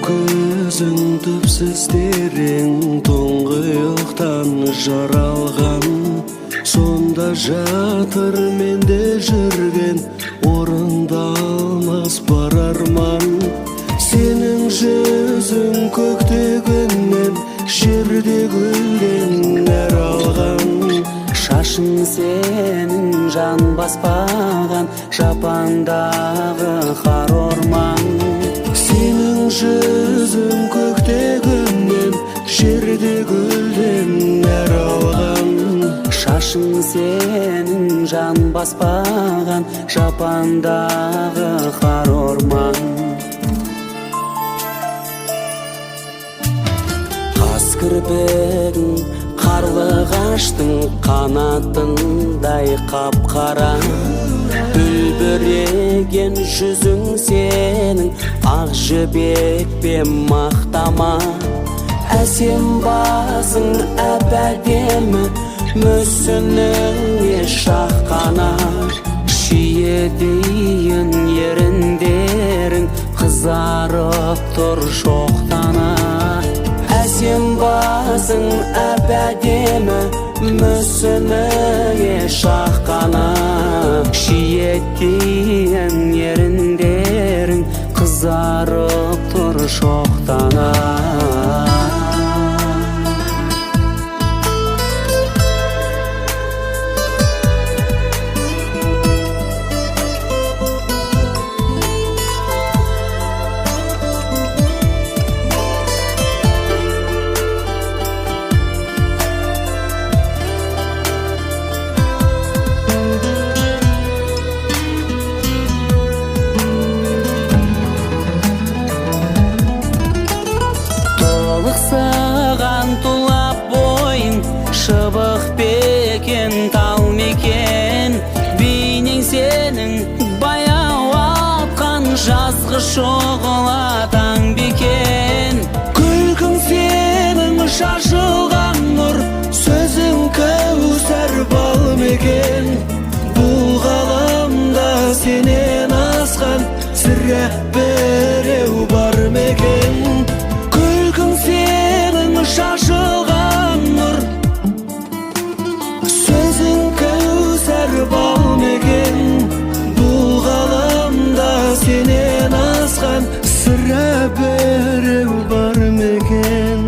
көзің түпсіз терең, тұңғиықтан жаралған. Сонда жатыр менде жүрген, орындалмас бар арман. Сенің жүзің көктегеннен, жерде гүлден нәр алған. Шашың сенің жан баспаған, жапандағы қар орман. Сенің жүзің көктегеннен, жерде гүлден нәр алған. Шашың сенің жан баспаған, жапандағы қар орман. Қас кірпігің қарлығаштың қанатындай қап-қара. Үлбіреген жүзің сенің ақ жібекпен мақтама. Әсем басың әп-әдемі, мүсініңе шаққана. Шиедейін еріндерің қызарып тұр шоқтана. Әсем басың әп-әдемі, мүсініңе шаққана. Шиедейін еріндерің қызарып тұр шоқтана. Саған тулап бойың, шыбық бекен тал мекен. Бейнең сенің баяу атқан, жазғы шоғылатаң бекен. Күлкің сенің шашылған нұр, сөзің кәусар бал мекен. Бұл ғаламда сенен асқан, сірә біреу бар мекен. Сенің шашылған нұр, сөзің кәусар бал мекен. Бұл ғаламда сенен асқан, сірә біреу бар мекен.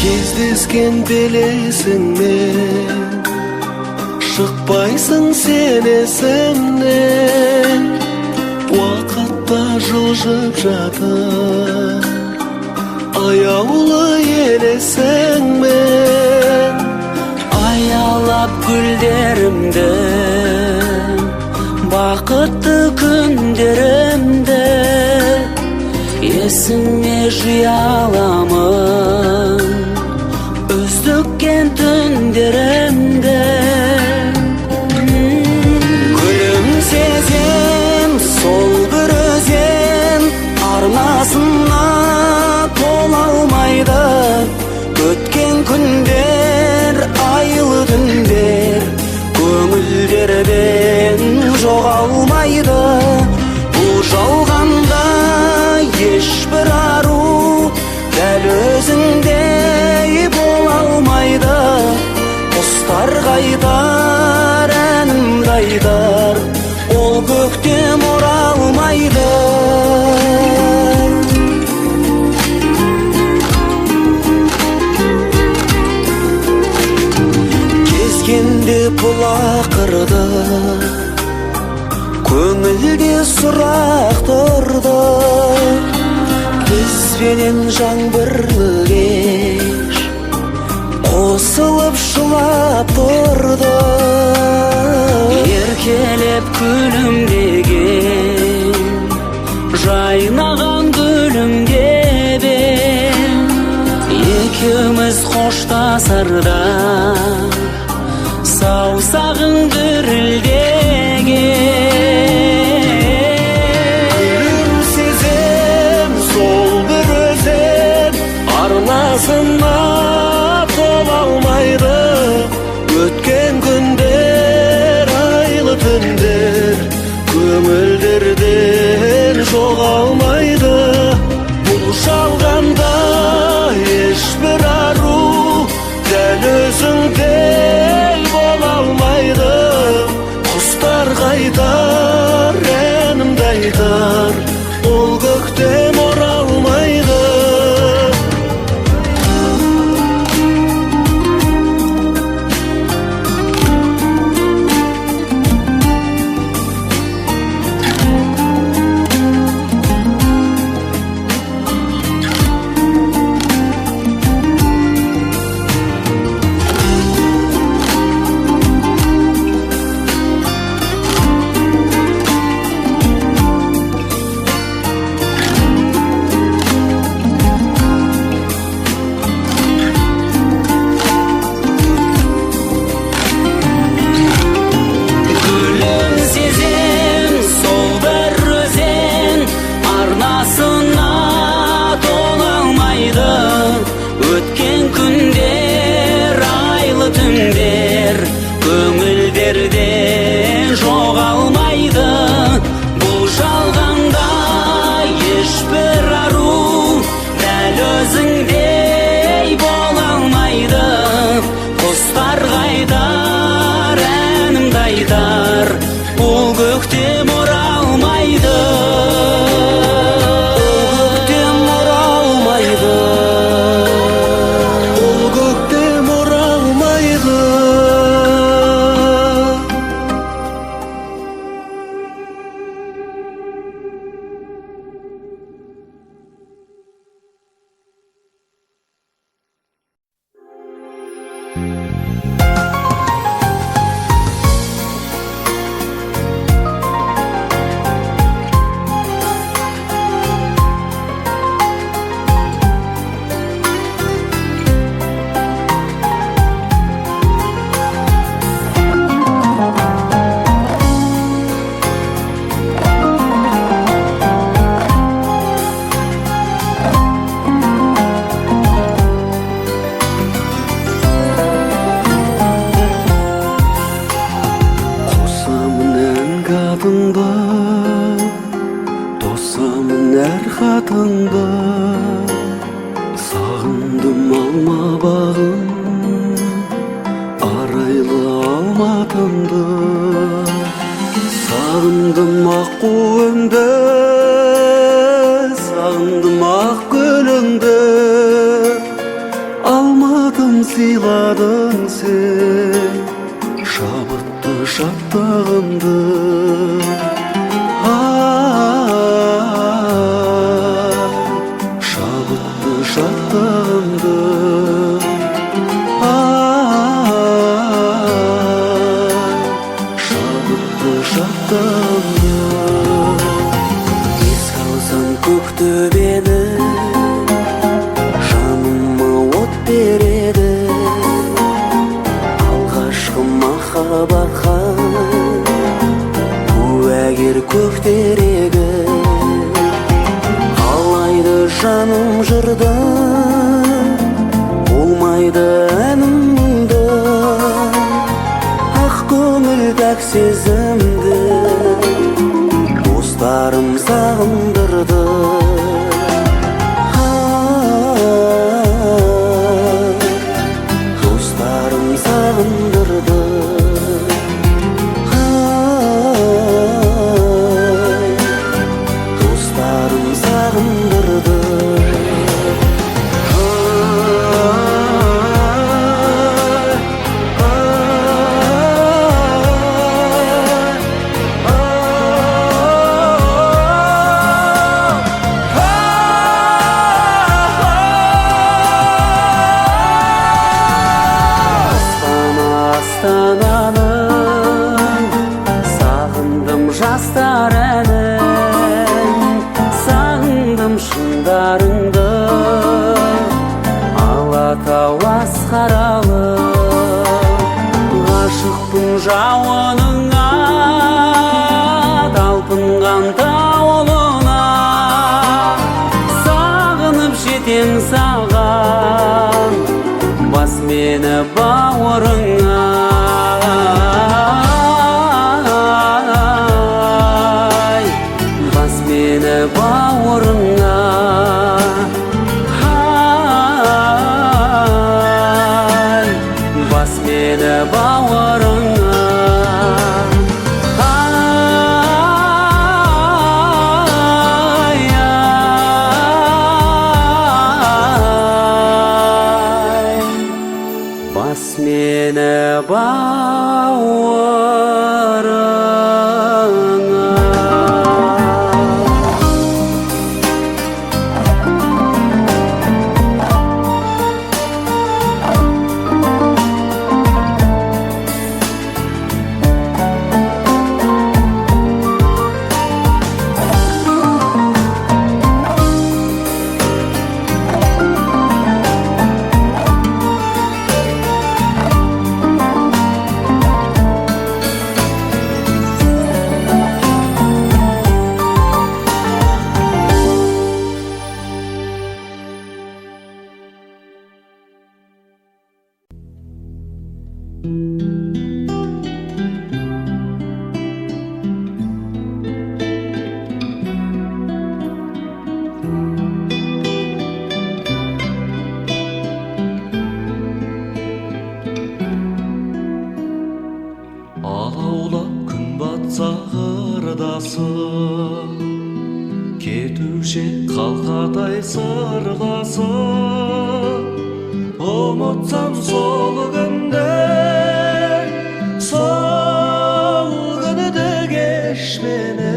Кездескен белесің мен, шықпайсың сен есімнен. Уақытта жылжып жатыр аяулы елесіңмен. Аялап гүлдерімді, бақытты күндерімді, есіме жия аламын өздіккен түндерімді. Күлімсезем сол бір өзен арнасына тола алмайды. Өткен күндер, айлы түндер көңілдерден жоғалмайды. Бұл жалғанда ешбір ару дәл өзіңдей бола алмайды. Құстар қайтар, әнімді айтар, ол көктем оралмайды. Кезгенде бұлақырды, көңілде сұрақ тұрды. Бізбенен жаңбырлы кеш қосылып шулап тұрды. Еркелеп күлімдеген жайнаған гүлімде екеуміз қоштасарда саусағың дірілдеген. Күлімсезем сол бір өзен арнасына тола алмайды. Өткен күндер, айлы түндер көңілдерден жоғалмайды. Бұл жалғанда ешбір ару дәл өзіңдей бола алмайды. Құстар қайтар, әнімді айтар, ол көктем оралмайды. Өткен күндер, айлы түндер көңілдерден жоғалмайды. Бұл жалғанда ешбір ару дәл өзіңдей бола алмайды. Құстар қайтар, әнімді айтар, бұл көктем оралмайды. Тосамын әр хатыңды, сағындым алма бағым, арайлы алматымды. Сағындым ақ қуыңды, сағындым ақ гүліңді, алматым сыйладың сен шабытты шаттығымды. Шабытты шаттығымды, шабытты шаттығымды. Еске алсам көк төбені, жүрек сезімді достарым сағындырды. Достарым сағындырды. Достарым сағындырды. Астананың сағындым жастар әнін, сағындым шыңдарыңды, Алатау асқаралы. Ғашықпын жауыныңа, талпынған тауылына, сағынып жетем саған, бас мені бауырыңа. Бас мені бауырыңа. Бас мені бауырыңа. Бас мені бауырыңа. Алаулап күн батса қырдасы, кетуші қалқатай сырласы. Ұмытсам сол күнді, сол күні де кеш мені.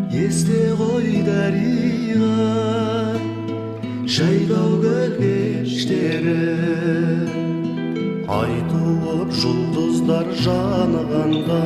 Есте ғой дариға, жайлау көл кештері. Ай туып жұлдыздар жанғанда,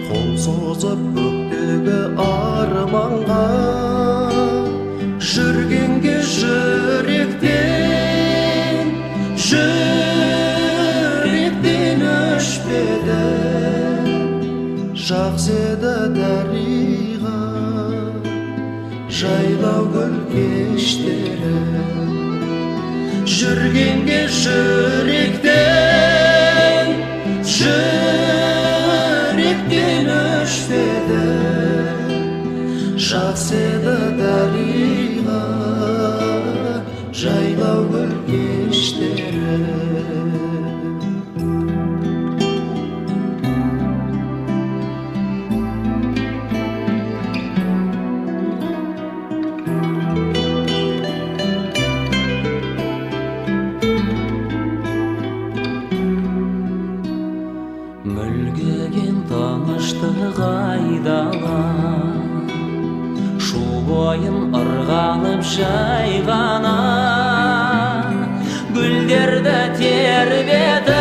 қол созып көктегі арманға. Жүргенге жүректен, жүректен өшпеді. Жақсы еді дариға, жайлау көл кештері. Жүргенге жүректен, жүректен өшпеді. Жақсы еді дариға, жайлау көл кештері. Мүлгіген тыныштық айдала, шу бойын ырғанып жайғана, гүлдерді тербетіп,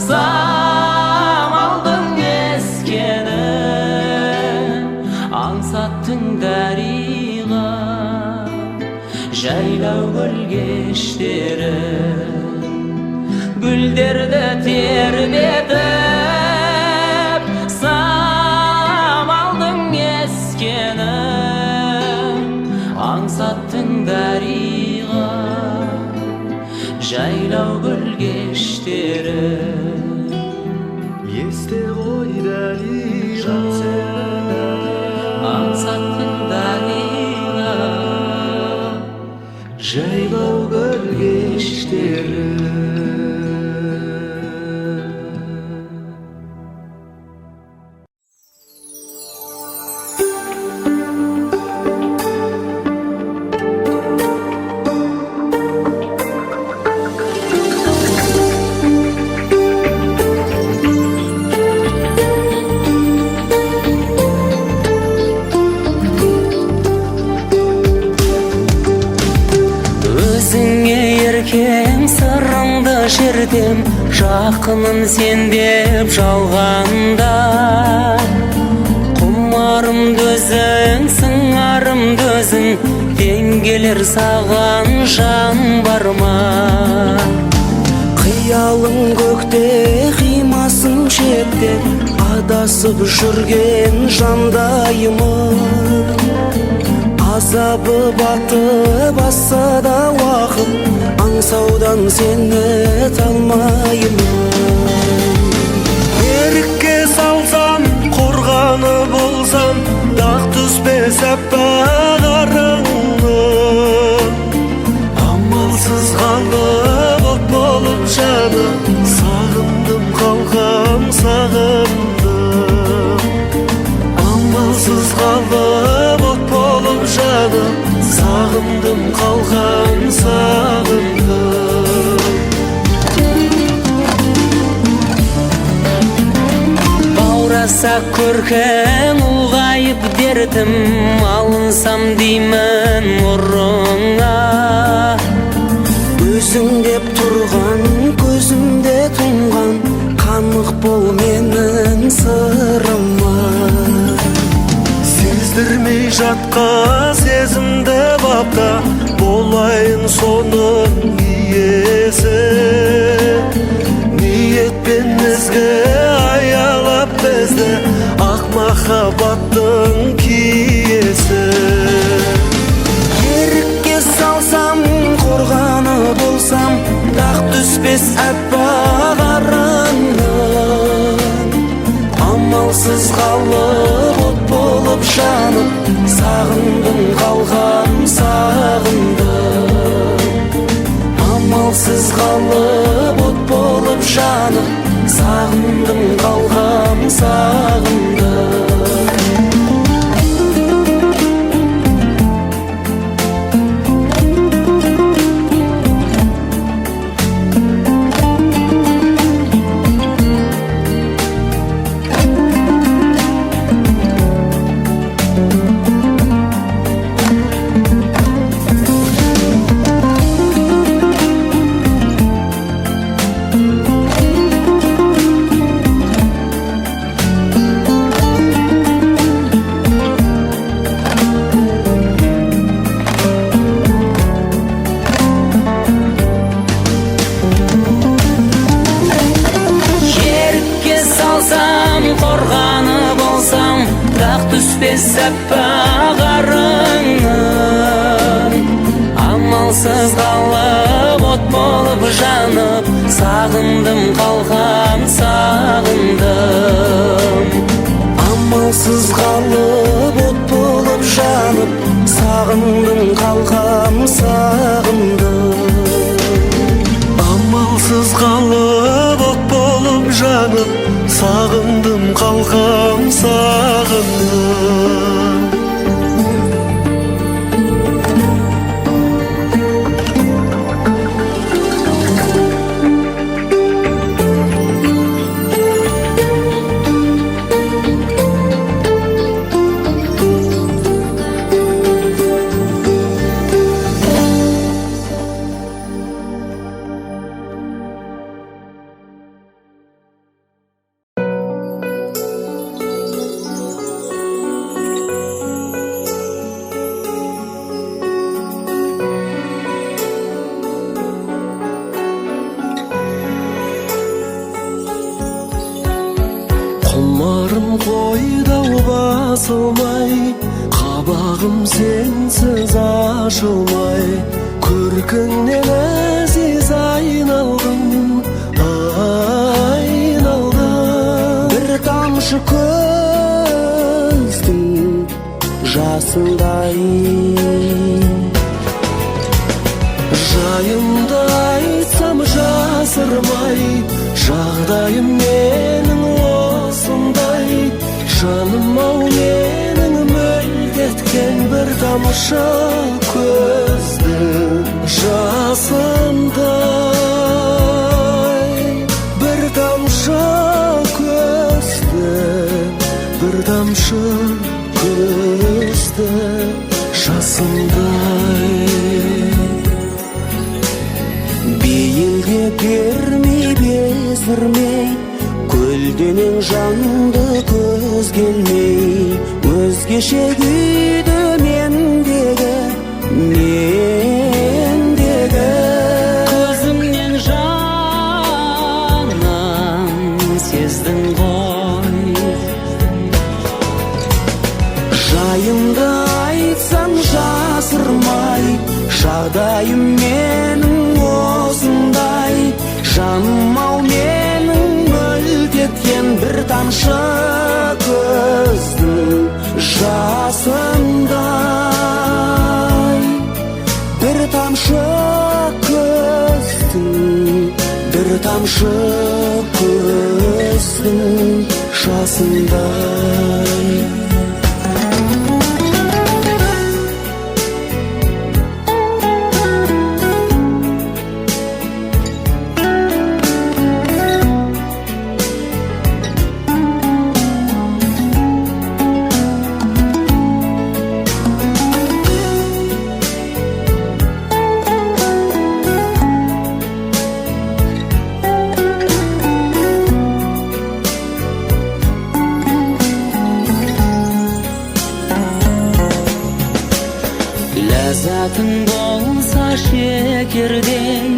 самалдың ескені, аңсаттың дариға, жайлау көл кештері. Гүлдерді тербетіп, самалдың ескені, аңсаттың дариға, жайлау көл кештері. жайлау көл кештері. Өзіңе еркем сырыңды шертем, жақының сен деп жалғанда. Құмарымды өзің, сыңарымды өзің, тең келер саған жан бар ма? Қиялың көкте, қимасың шетте, адасып жүрген жандаймын. Азабы батып басса да уақыт, аңсаудан сені талмаймын. Ерікке салсам, қорғаны болсам, дақ түспес аппақ арыңнан. Амалсыз қалып от болып жанып, сағындым қалқам сағындым. Амалсыз қалып от болып жанып, сағындым қалқам сағындым. Баураса көркің ұлғайып дертім, алынсам деймін ұрыңа. Өзің деп тұрған, көзімде тұнған, қанық бол менің сырыма. Сездірмей жатқа сезімді бапта, болайын соның иесі. Ниетпен ізгі аялап бізді, ақ махаббаттың киесі. Ерікке салсам, қорғаны болсам, дақ түспес аппақ арыңнан. Амалсыз қалып от болып жанып, сағындым қалғам сағындым. Амалсыз қалып от болып жанып, сағындым қалғам сағындым. Қорғаны болсам, дақ түспес аппақ арыңнан. Амалсыз қалып от болып жанып, сағындым қалқам сағындым. Амалсыз қалып от болып жанып, сағындым қалқам сағындым. Амалсыз қалып от болып жанып, сағындым қалқам сағындым. Құмарым қойдау басылмай, қабағым сенсіз ашылмай, көркіңнен әзиз айналдым, айналдым. Бір тамшы көздің жасындай, жасындай бір тамшы көздің, бір тамшы көздің жасындай. Бейілге бермей бездірмей, көлденең жанды көз келмей, өзгеше күйді мендегі, мендегі. Көзімнен жаным сездің ғой, жайымды айтсам жасырмай, жағдайым менің осындай. Жаным-ау менің мөлт еткен бір тамшы көздің жасындай. Bir тамшы көздің, bir тамшы көздің жасындай. Ләззатың болса шекердей,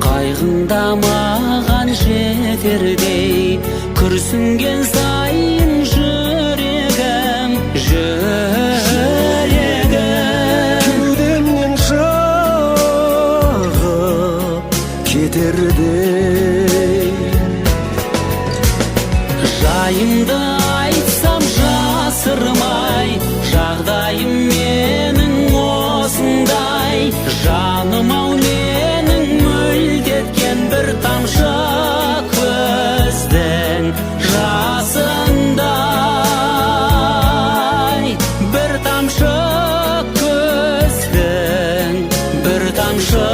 қайғыңда маған жетердей. Күрсінген сайын жүрегім, жүрегім Кеудемнен шығып кетердей. Жайымды айтсам жасырмай, жағдайым менің осындай. Жаным-ау менің мөлт еткен бір тамшы көздің жасындай. Бір тамшы көздің, бір тамшы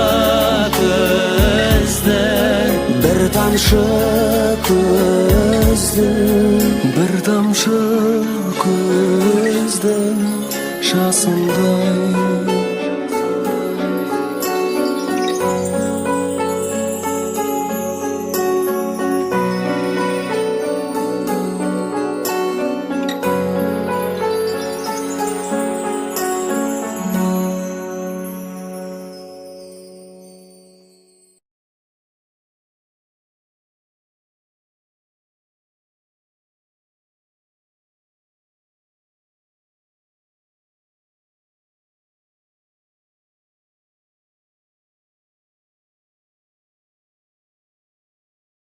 көздің, Bir тамшы көздің, bir тамшы көздің жасындай.